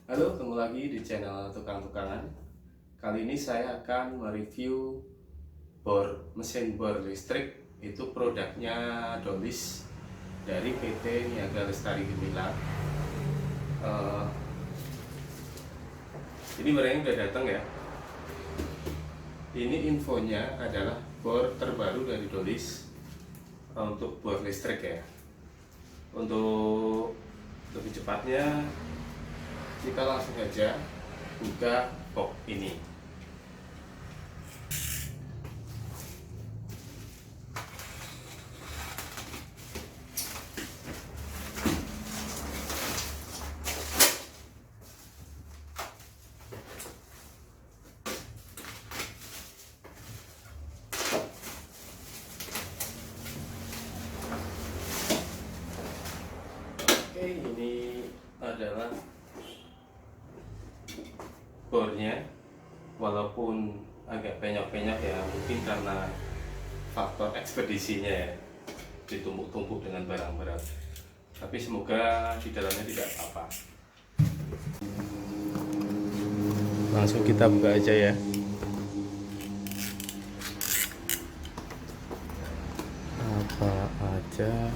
Halo, ketemu lagi di channel Tukang-Tukangan. Kali ini saya akan mereview mesin bor listrik. Itu produknya Dolis dari PT Niaga Lestari Gemilang. Ini barangnya udah datang ya. Ini infonya adalah bor terbaru dari Dolis untuk bor listrik ya. Untuk lebih cepatnya, kita langsung aja buka box ini. Oke, ini adalah bornya, walaupun agak penyok-penyok ya, mungkin karena faktor ekspedisinya ya, ditumpuk-tumpuk dengan barang berat. Tapi semoga di dalamnya tidak apa-apa. Langsung kita buka aja ya. Apa aja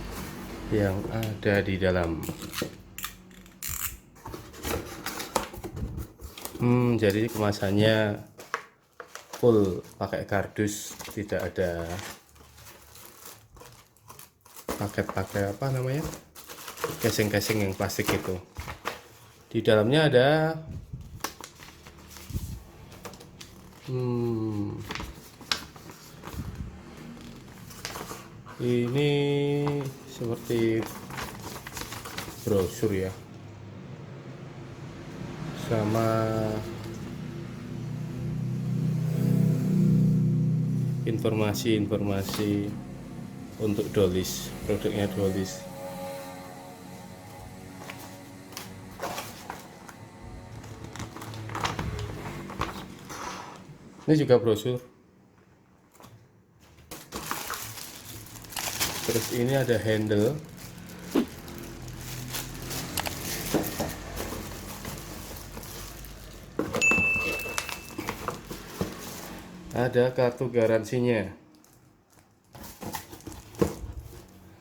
yang ada di dalam. Jadi kemasannya full pakai kardus, tidak ada pakai apa namanya, casing-casing yang plastik itu. Di dalamnya ada ini seperti brosur ya, sama informasi untuk Dolis, produknya Dolis. Ini juga brosur. Terus ini ada handle. Ada kartu garansinya.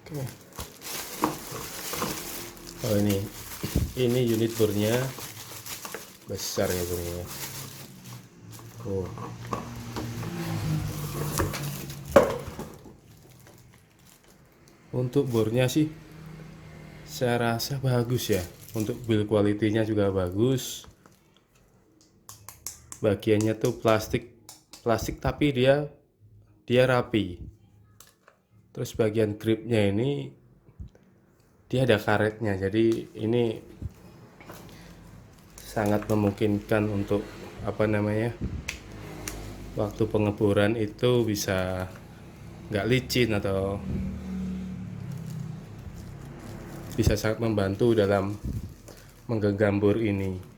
Oke. Oh, ini unit bornya besar ya bornya. Oh. Untuk bornya sih saya rasa bagus ya. Untuk build quality-nya juga bagus. Bagiannya tuh plastik tapi dia rapi. Terus bagian gripnya ini dia ada karetnya, jadi ini sangat memungkinkan untuk apa namanya, waktu pengeboran itu bisa nggak licin atau bisa sangat membantu dalam menggenggam bor ini.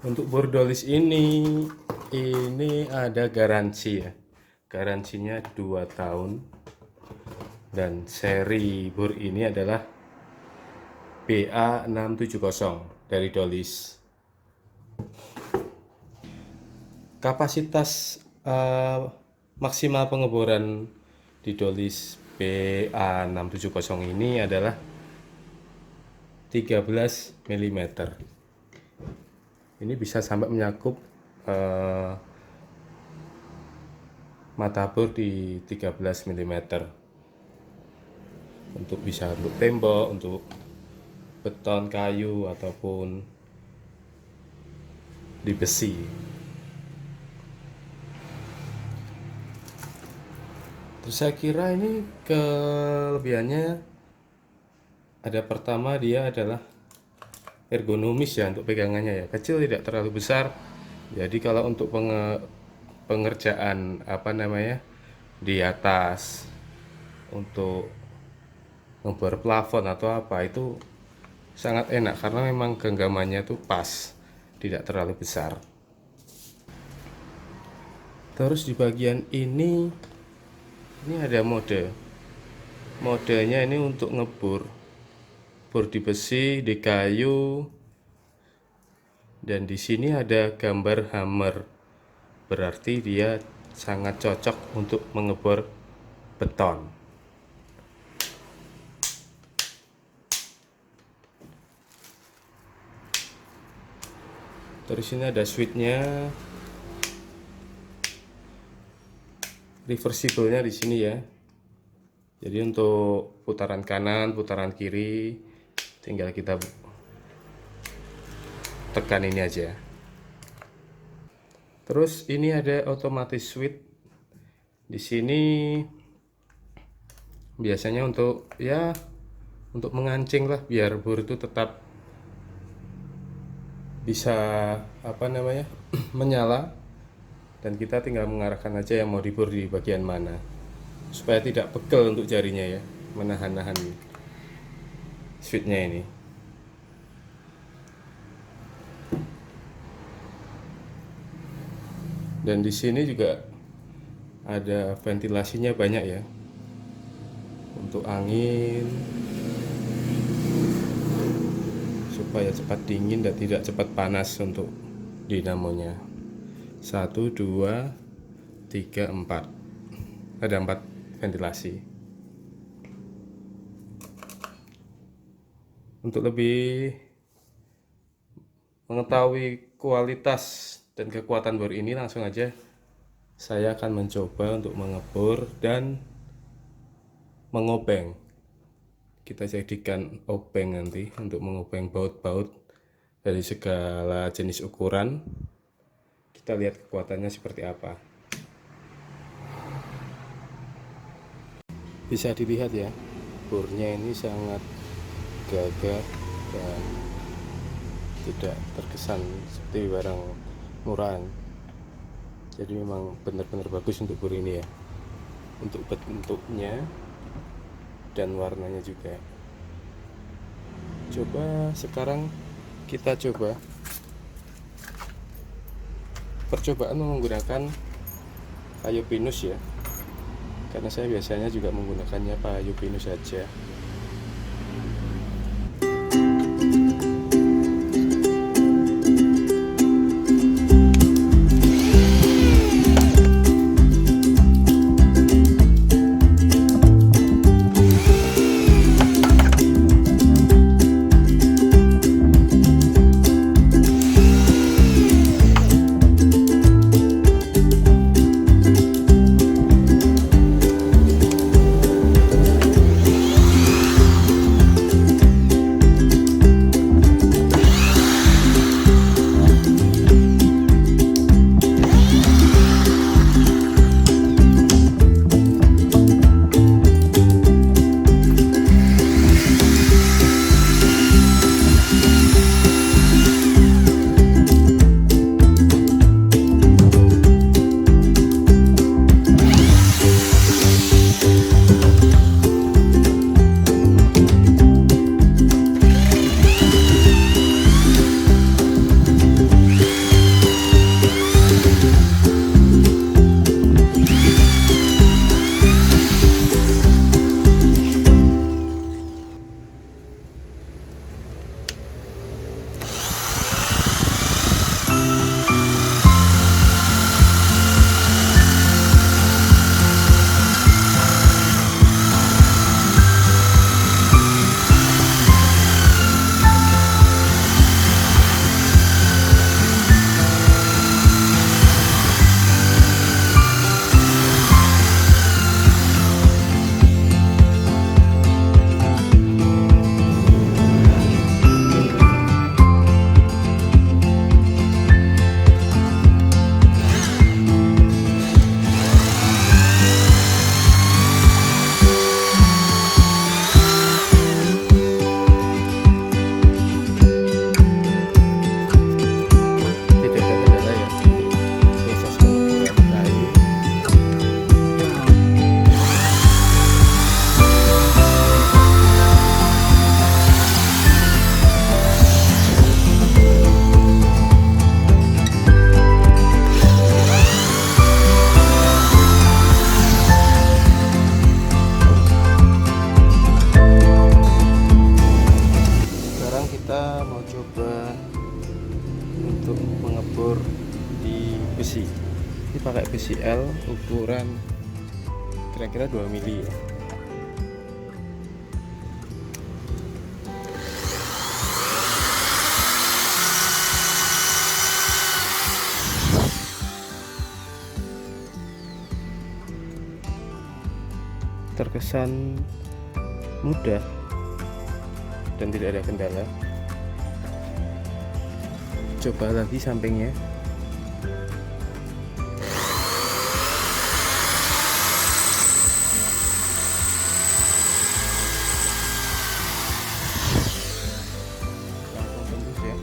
Untuk bor Dolis ini ada garansi ya. Garansinya 2 tahun. Dan seri bor ini adalah BA670 dari Dolis. Kapasitas maksimal pengeboran di Dolis BA670 ini adalah 13 mm. Ini bisa sampai menyakup mata bor di 13 mm. Untuk bisa untuk tembok, untuk beton, kayu, ataupun di besi. Terus saya kira ini kelebihannya ada, pertama dia adalah ergonomis ya untuk pegangannya ya, kecil, tidak terlalu besar. Jadi kalau untuk pengerjaan apa namanya di atas, untuk ngebor plafon atau apa, itu sangat enak karena memang genggamannya tuh pas, tidak terlalu besar. Terus di bagian ini ada mode. Modenya ini untuk ngebor, bor di besi, di kayu, dan di sini ada gambar hammer, berarti dia sangat cocok untuk mengebor beton. Terus ini ada switchnya, reversible-nya di sini ya. Jadi untuk putaran kanan, putaran kiri, tinggal kita tekan ini aja. Terus ini ada otomatis switch. Di sini biasanya untuk untuk mengancing lah, biar bor itu tetap bisa menyala, dan kita tinggal mengarahkan aja yang mau dibor di bagian mana, supaya tidak pegel untuk jarinya ya, menahan-nahan switchnya ini. Dan di sini juga ada ventilasinya banyak ya, untuk angin supaya cepat dingin dan tidak cepat panas untuk dinamonya. 1, 2, 3, 4. Ada 4 ventilasi. Untuk lebih mengetahui kualitas dan kekuatan bor ini, langsung aja saya akan mencoba untuk mengebor dan mengobeng. Kita jadikan obeng nanti untuk mengobeng baut-baut dari segala jenis ukuran. Kita lihat kekuatannya seperti apa. Bisa dilihat ya, bornya ini sangat gagah dan tidak terkesan seperti barang murahan. Jadi memang benar-benar bagus untuk bor ini ya, untuk bentuknya dan warnanya juga. Coba sekarang kita coba percobaan menggunakan kayu pinus ya, karena saya biasanya juga menggunakannya kayu pinus saja. PCL ukuran kira-kira 2 mili ya. Terkesan mudah dan tidak ada kendala. Coba lagi sampingnya. Langsung tembus ya.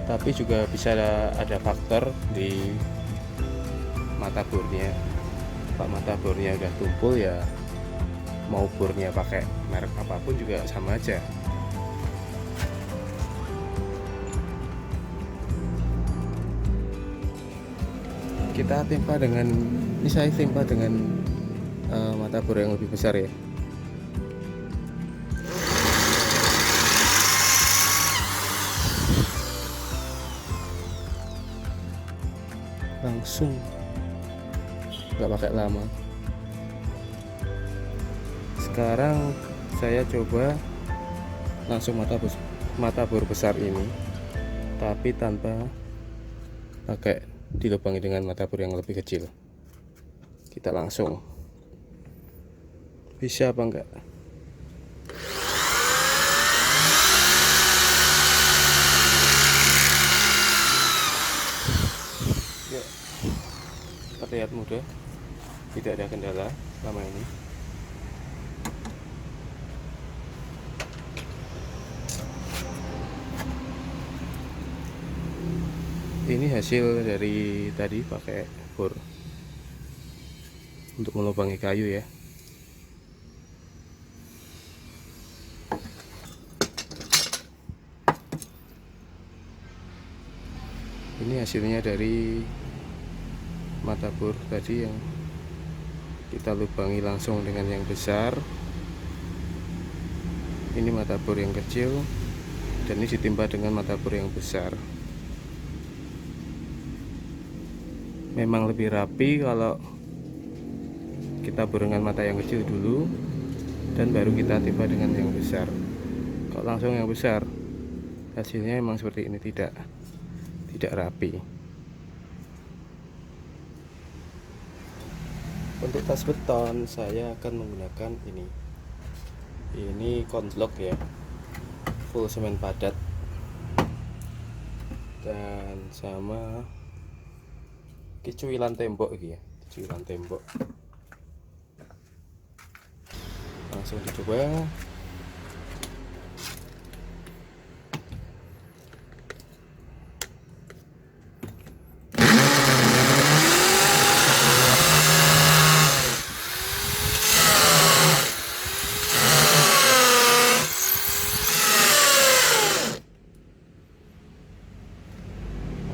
Tapi juga bisa ada faktor di mata bornya. Pak mata bornya udah tumpul ya, mau bornya pakai merek apapun juga sama aja. Kita timpa dengan, ini saya timpa dengan mata bor yang lebih besar ya. Langsung, nggak pakai lama. Sekarang saya coba langsung mata bor besar ini, tapi tanpa pakai dilubangi dengan mata bor yang lebih kecil. Kita langsung, bisa apa enggak? Ya, terlihat mudah, tidak ada kendala selama ini. Ini hasil dari tadi pakai bor untuk melubangi kayu ya. Ini hasilnya dari mata bor tadi yang kita lubangi langsung dengan yang besar. Ini mata bor yang kecil dan ini ditimpa dengan mata bor yang besar. Memang lebih rapi kalau kita bor dengan mata yang kecil dulu dan baru kita timpa dengan yang besar. Kalau langsung yang besar, hasilnya memang seperti ini, tidak rapi. Untuk tas beton saya akan menggunakan ini konblok ya, full semen padat, dan sama cuilan tembok gitu ya, cuilan tembok. Langsung dicoba.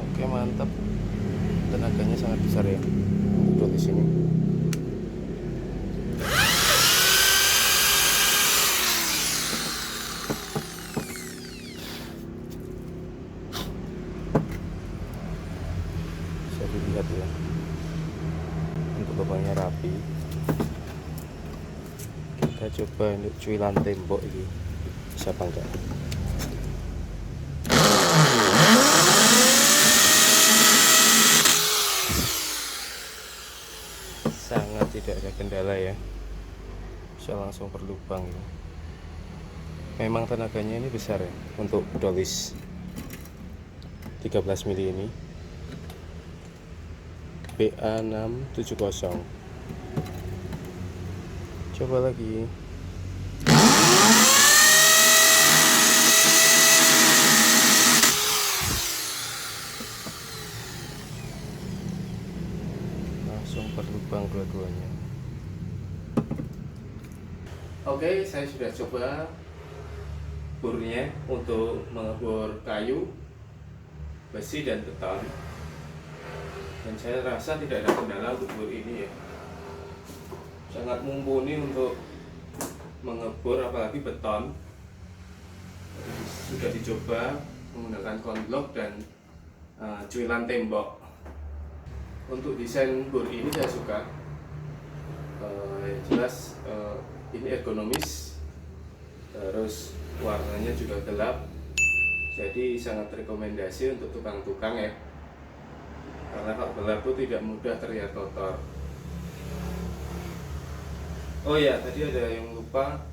Oke, mantap. Tenaganya sangat besar ya untuk di sini. Bisa dilihat ya, untuk lubangnya rapi. Kita coba untuk cuilan tembok ini, bisa apa enggak? Sangat tidak ada kendala ya, bisa langsung berlubang ya. Memang tenaganya ini besar ya untuk dolis 13 mili ini, BA670. Coba lagi. Langsung berlubang dua-duanya. Oke, saya sudah coba bornya untuk mengebor kayu, besi dan beton, dan saya rasa tidak ada kendala untuk bor ini ya. Sangat mumpuni untuk mengebor apalagi beton. Sudah dicoba menggunakan konblok dan cuilan tembok. Untuk desain bor ini saya suka, yang jelas ini ergonomis, terus warnanya juga gelap, jadi sangat rekomendasi untuk tukang-tukang ya, karena kalau gelap itu tidak mudah terlihat kotor. Oh ya, tadi ada yang lupa,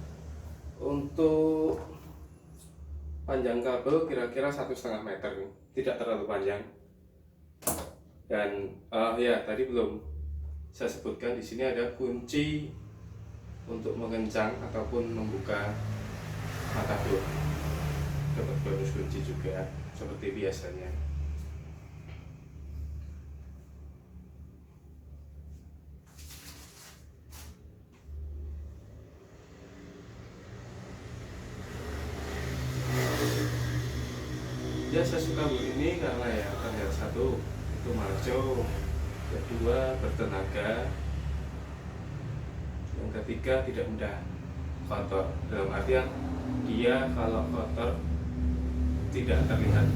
untuk panjang kabel kira-kira 1,5 meter nih, tidak terlalu panjang. Dan ya tadi belum saya sebutkan, di sini ada kunci untuk mengencang ataupun membuka mata bor. Dapat bonus kunci juga seperti biasanya. Ya, saya suka bor ini karena ya terlihat satu itu maco, kedua bertenaga, yang ketiga tidak mudah kotor, dalam artian dia kalau kotor tidak terlihat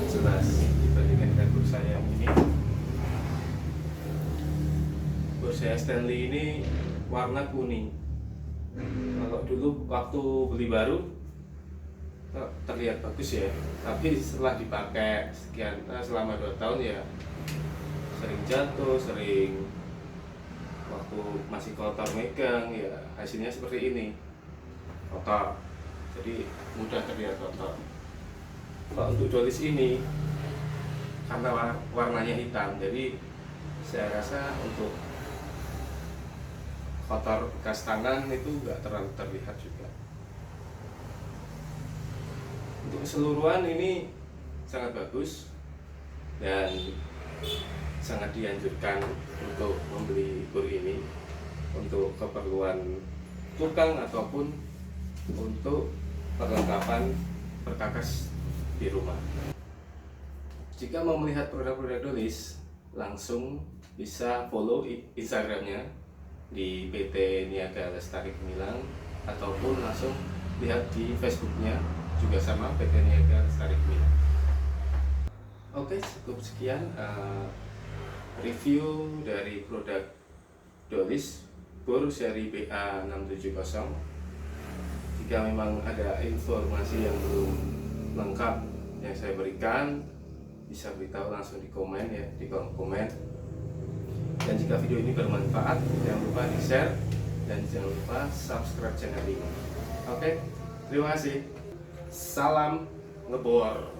jelas dibandingkan dengan bor saya yang ini. Bor saya Stanley ini warna kuning. Kalau dulu waktu beli baru terlihat bagus ya, tapi setelah dipakai sekian selama 2 tahun ya sering jatuh, sering waktu masih kotor megang ya hasilnya seperti ini, kotor, jadi mudah terlihat kotor. Kalau untuk Dolis ini karena warnanya hitam, jadi saya rasa untuk kotor bekas tangan itu nggak terlalu terlihat juga. Untuk keseluruhan ini sangat bagus dan sangat dianjurkan untuk membeli bor ini untuk keperluan tukang ataupun untuk perlengkapan perkakas di rumah. Jika mau melihat produk-produk Dolis, langsung bisa follow Instagramnya di PT Niaga Lestari Gemilang, ataupun langsung lihat di Facebooknya juga sama PT Niaga Lestari Gemilang. Oke, cukup sekian review dari produk Dolis bor seri BA670. Jika memang ada informasi yang belum lengkap yang saya berikan, bisa beritahu langsung di komen ya, di kolom komen. Dan jika video ini bermanfaat, jangan lupa di share dan jangan lupa subscribe channel ini. Oke, terima kasih. Salam ngebor.